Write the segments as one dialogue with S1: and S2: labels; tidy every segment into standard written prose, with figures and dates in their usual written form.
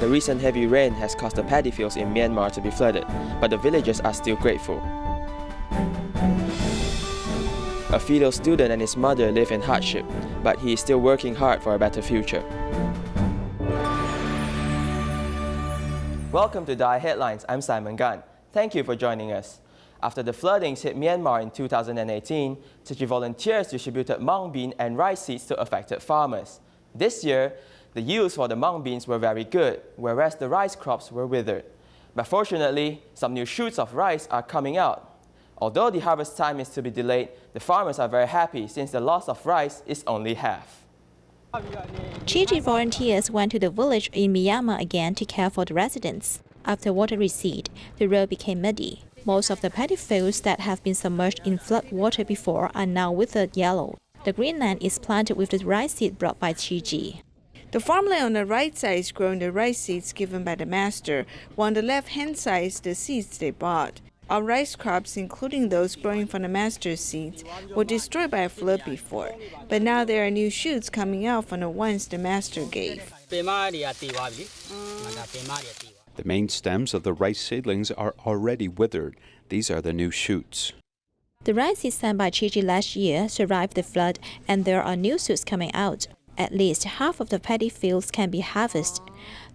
S1: The recent heavy rain has caused the paddy fields in Myanmar to be flooded, but the villagers are still grateful. A filial student and his mother live in hardship, but he is still working hard for a better future. Welcome to DaAi Headlines. I'm Simon Gan. Thank you for joining us. After the floodings hit Myanmar in 2018, Tzu Chi volunteers distributed mung bean and rice seeds to affected farmers. This year, the yields for the mung beans were very good, whereas the rice crops were withered. But fortunately, some new shoots of rice are coming out. Although the harvest time is to be delayed, the farmers are very happy since the loss of rice is only half.
S2: Tzu Chi volunteers went to the village in Myanmar again to care for the residents. After water receded, the road became muddy. Most of the paddy fields that have been submerged in flood water before are now withered yellow. The green land is planted with the rice seed brought by Tzu Chi.
S3: The farmland on the right side is growing the rice seeds given by the master, while on the left-hand side is the seeds they bought. Our rice crops, including those growing from the master's seeds, were destroyed by a flood before, but now there are new shoots coming out from the ones the master gave.
S4: The
S5: main stems of the rice seedlings are already withered. These are the new shoots.
S2: The rice seeds sent by Tzu Chi last year survived the flood, and there are new shoots coming out. At least half of the paddy fields can be harvested.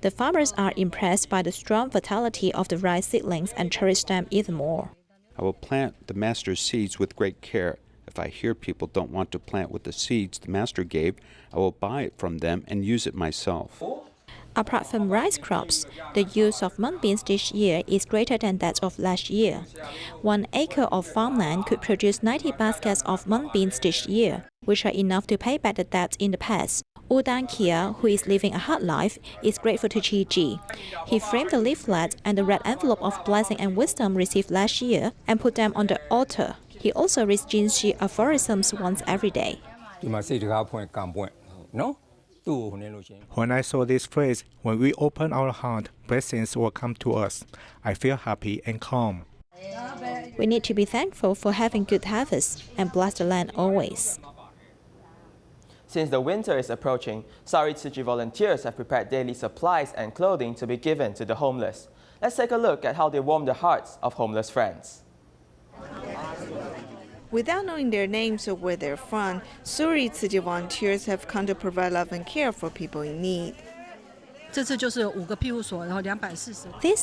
S2: The farmers are impressed by the strong vitality of the rice seedlings and cherish them even more.
S5: I will plant the master's seeds with great care. If I hear people don't want to plant with the seeds the master gave, I will buy it from them and use it myself.
S2: Apart from rice crops, the use of mung beans this year is greater than that of last year. 1 acre of farmland could produce 90 baskets of mung beans this year, which are enough to pay back the debt in the past. Dan Kia, who is living a hard life, is grateful to Tzu Chi. He framed the leaflet and the red envelope of blessing and wisdom received last year and put them on the altar. He also reads Tzu Chi aphorisms once every day.
S6: When I saw this phrase, when we open our heart, blessings will come to us. I feel happy and calm.
S2: We need to be thankful for having good harvests and bless the land always.
S1: Since the winter is approaching, Surrey Tzu Chi volunteers have prepared daily supplies and clothing to be given to the homeless. Let's take a look at how they warm the hearts of homeless friends.
S3: Without knowing their names or where they're from, Surrey Tzu Chi volunteers have come to provide love and care for people in need.
S2: This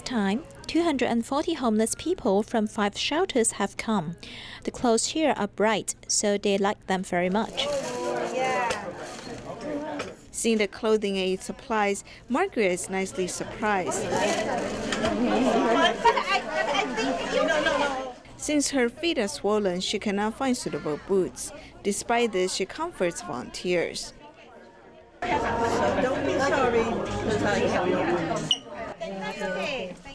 S2: time, 240 homeless people from 5 shelters have come. The clothes here are bright, so they like them very much.
S3: Seeing the clothing and supplies, Margaret is nicely surprised. Since her feet are swollen, she cannot find suitable boots. Despite this, she comforts volunteers.
S7: Don't be sorry.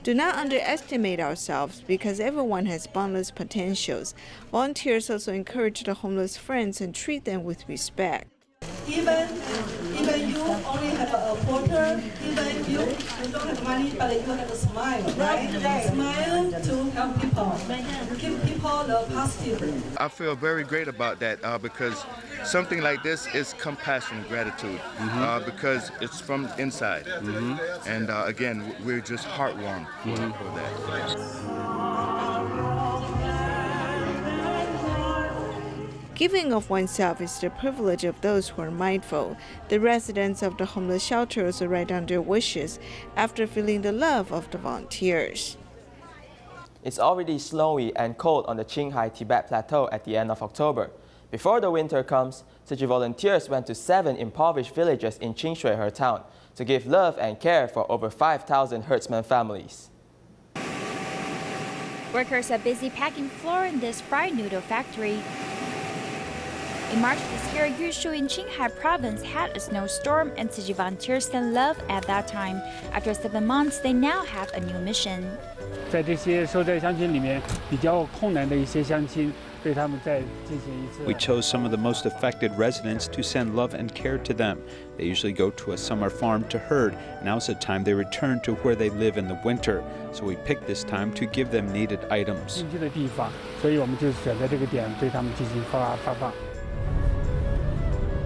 S3: Do not underestimate ourselves because everyone has boundless potentials. Volunteers also encourage the homeless friends and treat them with respect.
S7: Even you only have a quarter, even you don't have money, but you have a smile, right? Smile to help people, give people the positive.
S8: I feel very great about that because something like this is compassion, gratitude, because it's from inside. And again, we're just heartwarmed for that.
S3: Giving of oneself is the privilege of those who are mindful. The residents of the homeless shelters write down their wishes after feeling the love of the volunteers.
S1: It's already snowy and cold on the Qinghai Tibet Plateau at the end of October. Before the winter comes, Tzu Chi volunteers went to 7 impoverished villages in Qingshui, her town, to give love and care for over 5,000 herdsmen families.
S9: Workers are busy packing flour in this fried noodle factory. In March this year, Yushu in Qinghai province had a snowstorm and Tzu Chi volunteers sent love at that time. After 7 months, they now have a new mission.
S5: We chose some of the most affected residents to send love and care to them. They usually go to a summer farm to herd. Now's the time they return to where they live in the winter. So we picked this time to give them needed items.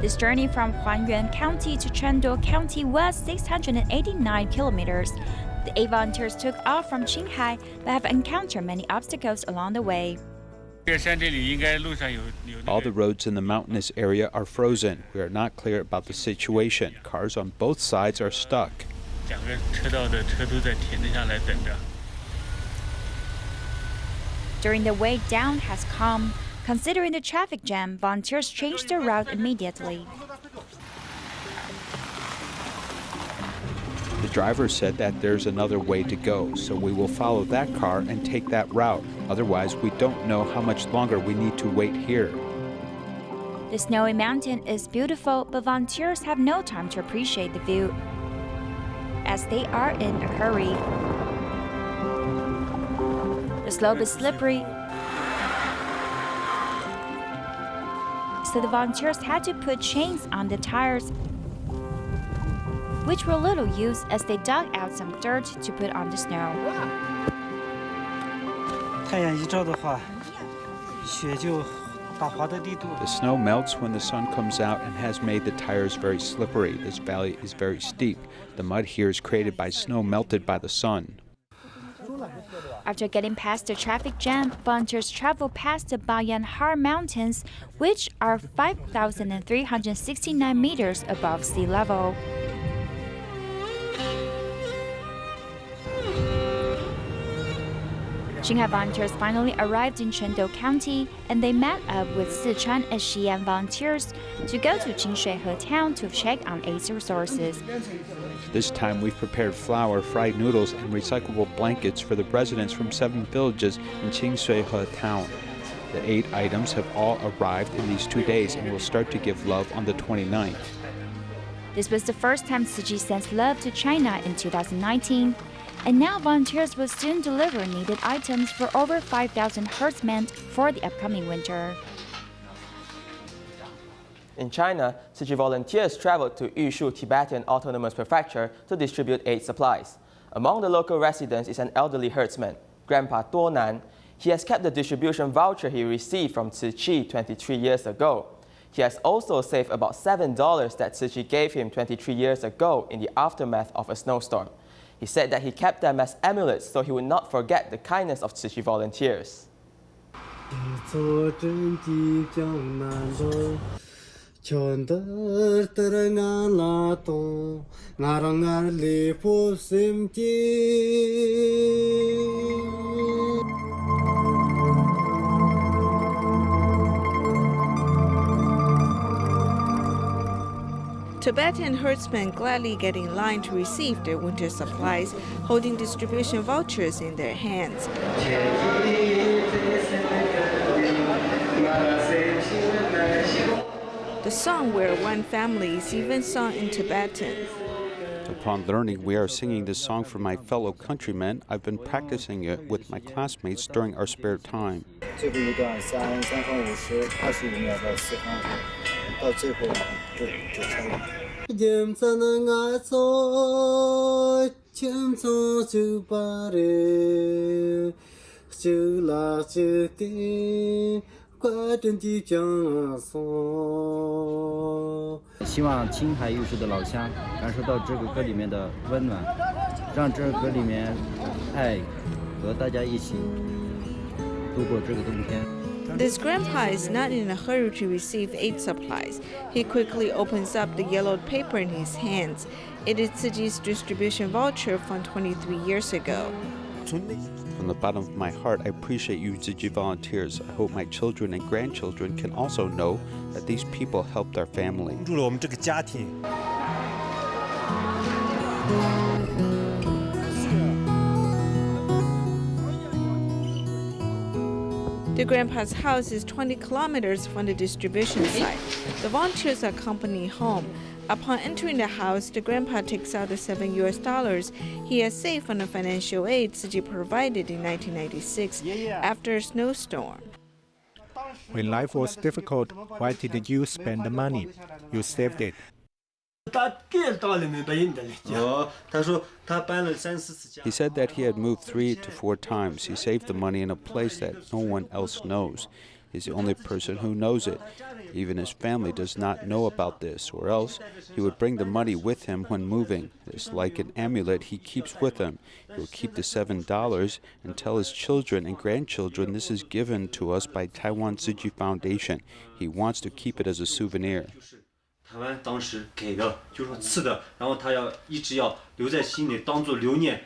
S9: This journey from Huanyuan County to Chengdu County was 689 kilometers. The 8 volunteers took off from Qinghai but have encountered many obstacles along the way.
S5: All the roads in the mountainous area are frozen. We are not clear about the situation. Cars on both sides are stuck.
S9: During the way down has come. Considering the traffic jam, volunteers changed their route immediately.
S5: The driver said that there's another way to go, so we will follow that car and take that route. Otherwise, we don't know how much longer we need to wait here.
S9: The snowy mountain is beautiful, but volunteers have no time to appreciate the view, as they are in a hurry. The slope is slippery, so the volunteers had to put chains on the tires, which were little used as they dug out some dirt to put on the snow.
S5: The snow melts when the sun comes out and has made the tires very slippery. This valley is very steep. The mud here is created by snow melted by the sun.
S9: After getting past the traffic jam, volunteers travel past the Bayanhar Mountains, which are 5,369 meters above sea level. Qinghai volunteers finally arrived in Chengdu County, and they met up with Sichuan and Xi'an volunteers to go to Jinshuihe town to check on aid resources.
S5: This time we've prepared flour, fried noodles, and recyclable blankets for the residents from 7 villages in Jinshuihe town. The 8 items have all arrived in these 2 days and will start to give love on the 29th.
S9: This was the first time Tzu Chi sent love to China in 2019. And now volunteers will soon deliver needed items for over 5,000 herdsmen for the upcoming winter.
S1: In China, Tzu Chi volunteers traveled to Yushu Tibetan Autonomous Prefecture to distribute aid supplies. Among the local residents is an elderly herdsman, Grandpa Duonan. He has kept the distribution voucher he received from Tzu Chi 23 years ago. He has also saved about $7 that Tzu Chi gave him 23 years ago in the aftermath of a snowstorm. He said that he kept them as amulets so he would not forget the kindness of Tzu Chi volunteers.
S3: Tibetan herdsmen gladly get in line to receive their winter supplies, holding distribution vouchers in their hands. The song "We're One Family" is even sung in Tibetan.
S5: Upon learning we are singing this song for my fellow countrymen, I've been practicing it with my classmates during our spare time.
S3: This grandpa is not in a hurry to receive aid supplies. He quickly opens up the yellowed paper in his hands. It is Tzu Chi's distribution voucher from 23 years ago.
S5: From the bottom of my heart, I appreciate you Tzu Chi volunteers. I hope my children and grandchildren can also know that these people helped our family.
S3: The grandpa's house is 20 kilometers from the distribution site. The volunteers accompany home. Upon entering the house, the grandpa takes out the $7 he has saved from the financial aid Tzu Chi provided in 1996 after a snowstorm.
S6: When life was difficult, why did you spend the money? You saved it.
S5: He said that he had moved 3 to 4 times. He saved the money in a place that no one else knows. He's the only person who knows it. Even his family does not know about this, or else he would bring the money with him when moving. It's like an amulet he keeps with him. He will keep the $7 and tell his children and grandchildren this is given to us by Taiwan Tzu Chi Foundation. He wants to keep it as a souvenir.
S4: 台湾当时给的就是说赐的，然后他要一直要留在心里，当做留念。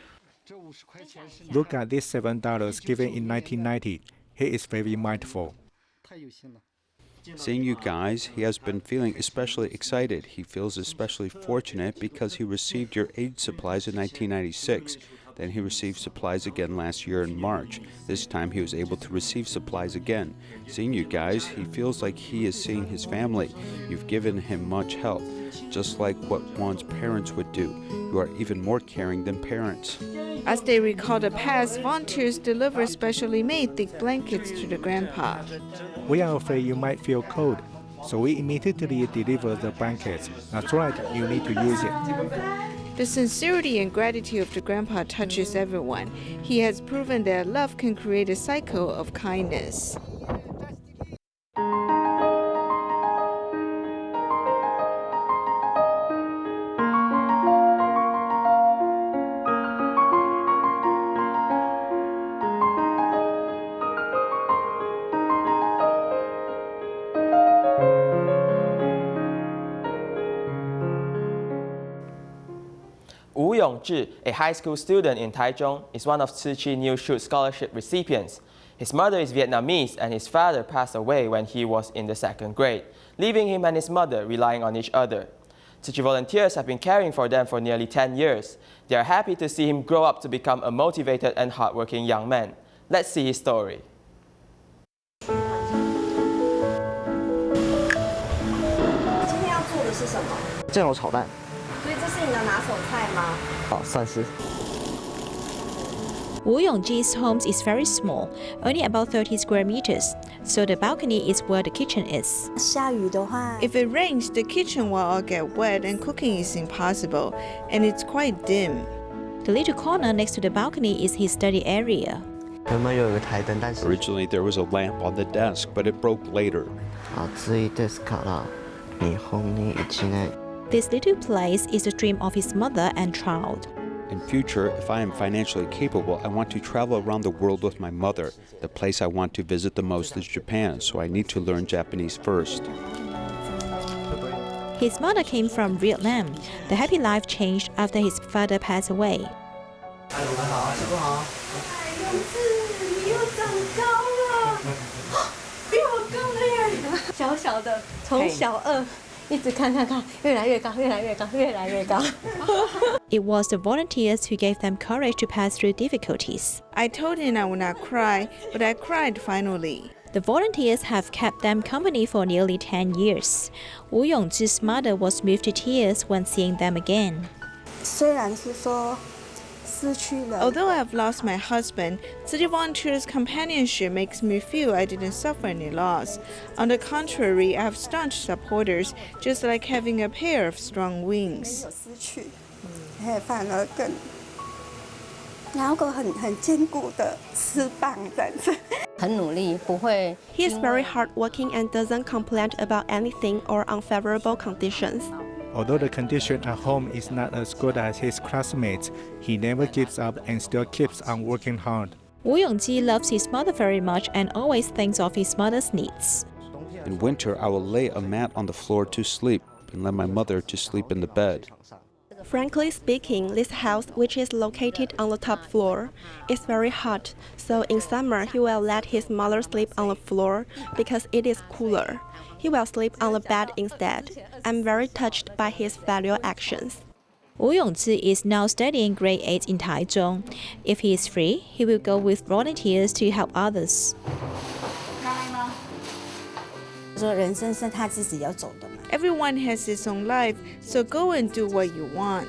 S6: Look at this $7 given in 1990. He is very mindful.
S5: Seeing you guys, he has been feeling especially excited. He feels especially fortunate because he received your aid supplies in 1996. Then he received supplies again last year in March. This time he was able to receive supplies again. Seeing you guys, he feels like he is seeing his family. You've given him much help, just like what one's parents would do. You are even more caring than parents.
S3: As they recall the past, volunteers deliver specially made thick blankets to the grandpa.
S6: We are afraid you might feel cold, so we immediately deliver the blankets. That's right, you need to use it.
S3: The sincerity and gratitude of the grandpa touches everyone. He has proven that love can create a cycle of kindness.
S1: Wu Yongzhi, a high school student in Taichung, is one of Tzu Chi New Shoot Scholarship recipients. His mother is Vietnamese and his father passed away when he was in the 2nd grade, leaving him and his mother relying on each other. Tzu Chi volunteers have been caring for them for nearly 10 years. They are happy to see him grow up to become a motivated and hardworking young man. Let's see his story.
S10: 今天要做的是什么？
S11: 酱油炒蛋。
S10: 所以这是你的拿手菜吗？
S11: 算是。
S2: Wu Yongji's home is very small, only about 30 square meters, so the balcony is where the kitchen is.
S10: 下雨的话
S3: If it rains, the kitchen will all get wet and cooking is impossible, and it's quite dim.
S2: The little corner next to the balcony is his study area.
S5: Originally, there was a lamp on the desk, but it broke later.
S2: This little place is the dream of his mother and child.
S5: In future, if I am financially capable, I want to travel around the world with my mother. The place I want to visit the most is Japan, so I need to learn Japanese first.
S2: His mother came from Vietnam. The happy life changed after his father passed away.
S10: 你又长高了，比我高了耶！小小的，从小2。一直看，越来越高，越来越高，越来越高。
S2: It was the volunteers who gave them courage to pass through difficulties.
S3: I told him I would not cry, but I cried finally.
S2: The volunteers have kept them company for nearly 10 years. Wu Yongzhi's mother was moved to tears when seeing them again.
S10: 虽然是说失去了
S3: Although I have lost my husband, Tzu Chi volunteers' companionship makes me feel I didn't suffer any loss. On the contrary, I have staunch supporters, just like having a pair of strong wings.
S10: 有失去，反而更然后个很坚固的翅膀这样子。很努力，不会。
S12: He is very hardworking and doesn't complain about anything or unfavorable conditions.
S6: Although the condition at home is not as good as his classmates, he never gives up and still keeps on working hard.
S2: Wu Yongji loves his mother very much and always thinks of his mother's needs.
S5: In winter, I will lay a mat on the floor to sleep and let my mother to sleep in the bed.
S12: Frankly speaking, this house, which is located on the top floor, is very hot, so in summer he will let his mother sleep on the floor because it is cooler. He will sleep on the bed instead. I'm very touched by his filial actions.
S2: Wu Yongzi is now studying grade 8 in Taichung. If he is free, he will go with volunteers to help others.
S10: 说人生是他自己要走的嘛。
S3: Everyone has his own life, so go and do what you want.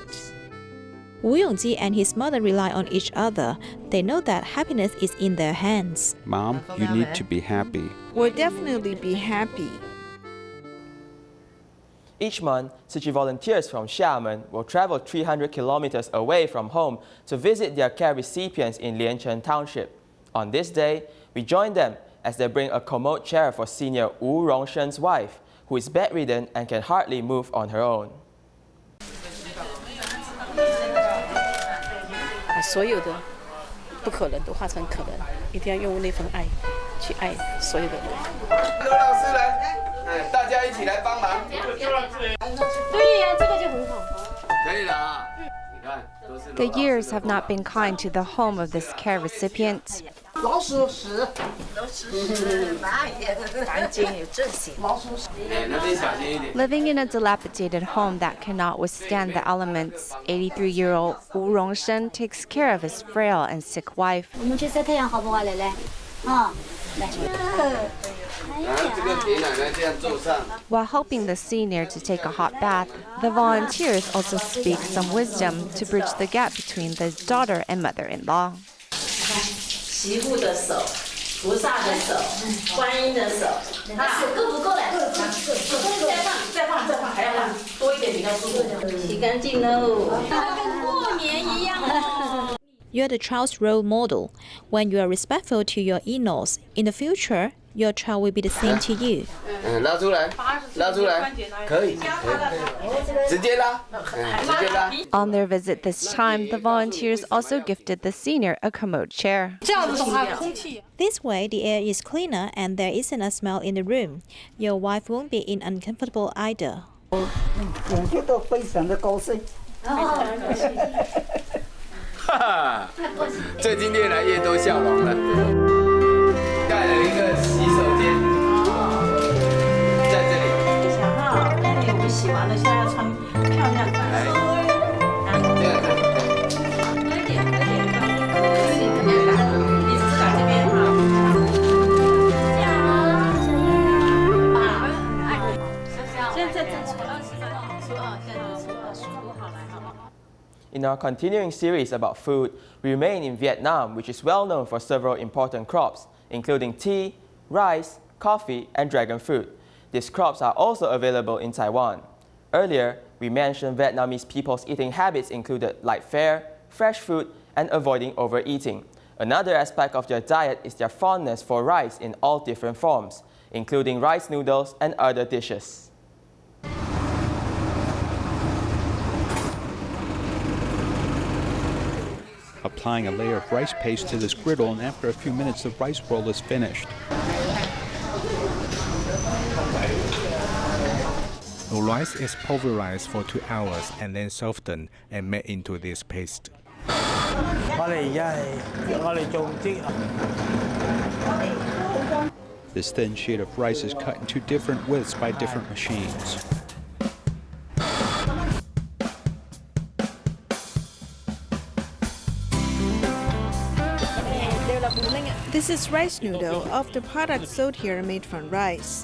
S2: Wu Yongji and his mother rely on each other. They know that happiness is in their hands.
S5: Mom, you need to be happy.
S3: We'll definitely be happy.
S1: Each month, Tzu Chi volunteers from Xiamen will travel 300 kilometers away from home to visit their care recipients in Liancheng Township. On this day, we join them as they bring a commode chair for senior Wu Rongshen's wife, who is bedridden and can hardly move on her own.
S11: 所有的不可能都化成可能，一定要用那份爱去爱所有的人。
S13: 刘老师来，大家一起来帮忙。
S10: 对呀，这个就很好。
S13: 可以了啊，你看。
S14: The years have not been kind to the home of this care recipient. Living in a dilapidated home that cannot withstand the elements, 83-year-old Wu Rongshen takes care of his frail and sick wife. While helping the senior to take a hot bath, the volunteers also speak some wisdom to bridge the gap between the daughter and mother-in-law.
S2: You're the child's role model. When you are respectful to your in-laws, in the future, your child will be the same to you.
S13: 拉出来，拉出来，可以，直接拉，直接拉。
S14: On their visit this time, the volunteers also gifted the senior a commode chair.
S2: This way, the air is cleaner and there isn't a smell in the room. Your wife won't be in uncomfortable either.
S15: 我都非常的高兴。
S13: 哈哈，最近越来越多笑容了。盖了一个洗手间，在这里。想哈，我们洗完了，现在要穿漂亮的。来，这样子。喝一点，喝一点，这边打，你只是打这边哈。这样啊，现在初二是吧？初二，现在初二，初好来好。
S1: In our continuing series about food, we remain in Vietnam, which is well known for several important crops, including tea, rice, coffee, and dragon fruit. These crops are also available in Taiwan. Earlier, we mentioned Vietnamese people's eating habits included light fare, fresh food, and avoiding overeating. Another aspect of their diet is their fondness for rice in all different forms, including rice noodles and other dishes.
S5: Applying a layer of rice paste to this griddle, and after a few minutes the rice roll is finished.
S6: The rice is pulverized for 2 hours and then softened and made into this paste.
S5: This thin sheet of rice is cut into different widths by different machines.
S3: This is rice noodle. Of the products sold here are made from rice.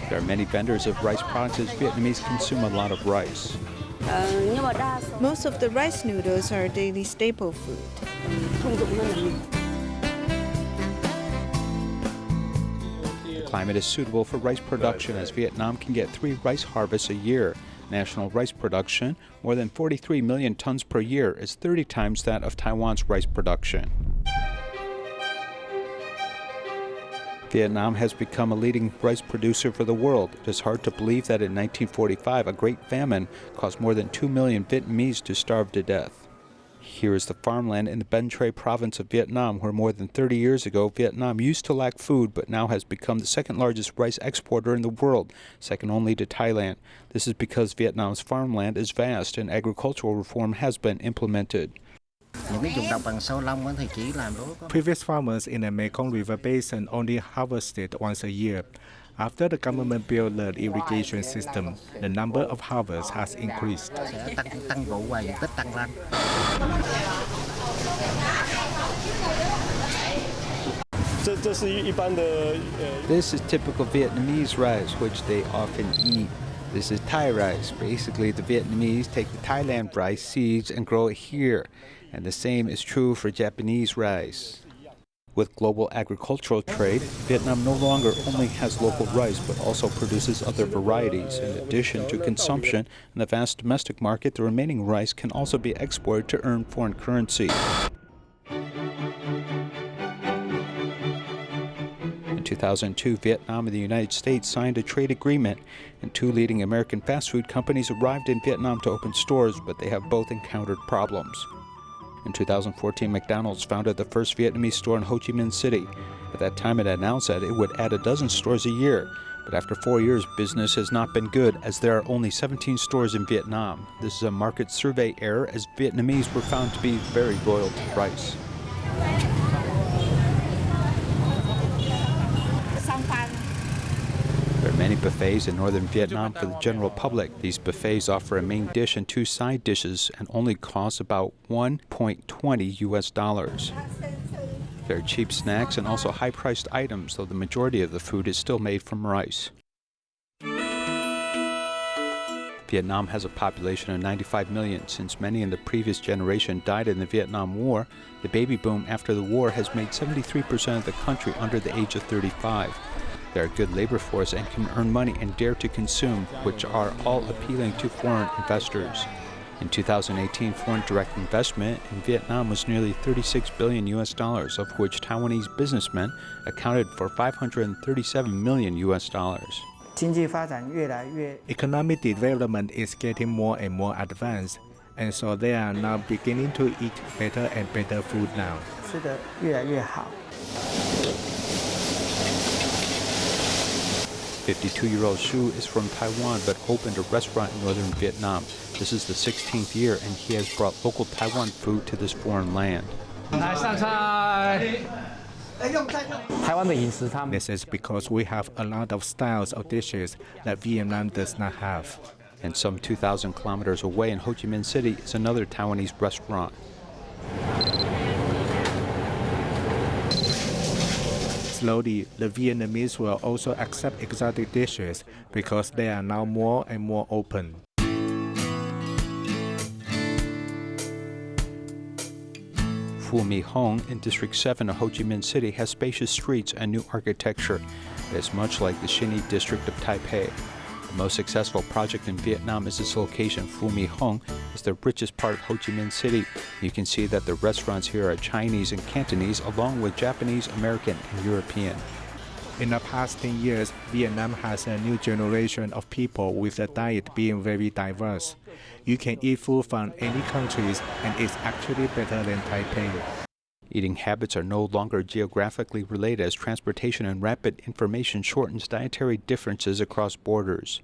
S5: There are many vendors of rice products as Vietnamese consume a lot of rice.
S3: Most of the rice noodles are a daily staple food.
S5: The climate is suitable for rice production as Vietnam can get 3 rice harvests a year. National rice production, more than 43 million tons per year, is 30 times that of Taiwan's rice production. Vietnam has become a leading rice producer for the world. It is hard to believe that in 1945, a great famine caused more than 2 million Vietnamese to starve to death. Here is the farmland in the Binh Tre province of Vietnam, where more than 30 years ago, Vietnam used to lack food, but now has become the second largest rice exporter in the world, second only to Thailand. This is because Vietnam's farmland is vast and agricultural reform has been implemented.
S6: Previous farmers in the Mekong River Basin only harvested once a year. After the government built the irrigation system, the number of harvests has increased.
S5: This is typical Vietnamese rice, which they often eat. This is Thai rice. Basically, the Vietnamese take the Thailand rice seeds and grow it here. And the same is true for Japanese rice. With global agricultural trade, Vietnam no longer only has local rice, but also produces other varieties. In addition to consumption in the vast domestic market, the remaining rice can also be exported to earn foreign currency. 2002, Vietnam and the United States signed a trade agreement, and 2 leading American fast food companies arrived in Vietnam to open stores, but they have both encountered problems. In 2014, McDonald's founded the first Vietnamese store in Ho Chi Minh City. At that time, it announced that it would add a dozen stores a year. But after 4 years, business has not been good, as there are only 17 stores in Vietnam. This is a market survey error, as Vietnamese were found to be very loyal to rice. There are many buffets in northern Vietnam for the general public. These buffets offer a main dish and 2 side dishes and only cost about $1.20 US. There are cheap snacks and also high-priced items, though the majority of the food is still made from rice. Vietnam has a population of 95 million. Since many in the previous generation died in the Vietnam War, the baby boom after the war has made 73% of the country under the age of 35. They are a good labor force and can earn money and dare to consume, which are all appealing to foreign investors. In 2018, foreign direct investment in Vietnam was nearly $36 billion US, of which Taiwanese businessmen accounted for $537 million US.
S6: Economic development is getting more and more advanced, and so they are now beginning to eat better and better food now.
S5: 52-year-old Xu is from Taiwan but opened a restaurant in northern Vietnam. This is the 16th year, and he has brought local Taiwan food to this foreign land.
S6: This is because we have a lot of styles of dishes that Vietnam does not have.
S5: And some 2,000 kilometers away in Ho Chi Minh City is another Taiwanese restaurant.
S6: Slowly, the Vietnamese will also accept exotic dishes because they are now more and more open.
S5: Phu My Hong in District 7 of Ho Chi Minh City has spacious streets and new architecture. It is much like the Xin Yi district of Taipei. The most successful project in Vietnam is its location. Phu My Hong is the richest part of Ho Chi Minh City. You can see that the restaurants here are Chinese and Cantonese, along with Japanese, American, and European.
S6: In the past 10 years, Vietnam has a new generation of people with a diet being very diverse. You can eat food from any countries, and it's actually better than Taipei.
S5: Eating habits are no longer geographically related, as transportation and rapid information shortens dietary differences across borders.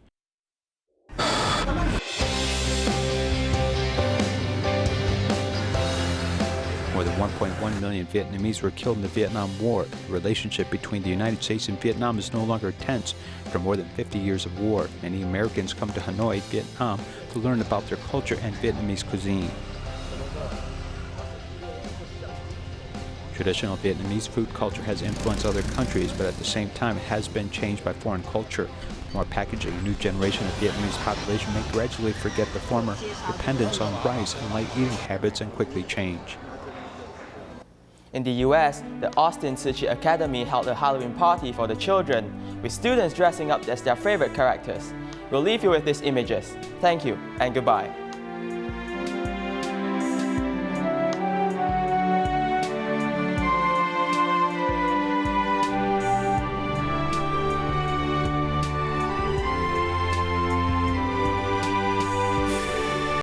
S5: More than 1.1 million Vietnamese were killed in the Vietnam War. The relationship between the United States and Vietnam is no longer tense after more than 50 years of war. Many Americans come to Hanoi, Vietnam, to learn about their culture and Vietnamese cuisine. Traditional Vietnamese food culture has influenced other countries, but at the same time it has been changed by foreign culture. More packaging, a new generation of Vietnamese population may gradually forget the former dependence on rice and light eating habits and quickly change.
S1: In the US, the Austin Tzu Chi Academy held a Halloween party for the children, with students dressing up as their favorite characters. We'll leave you with these images. Thank you and goodbye.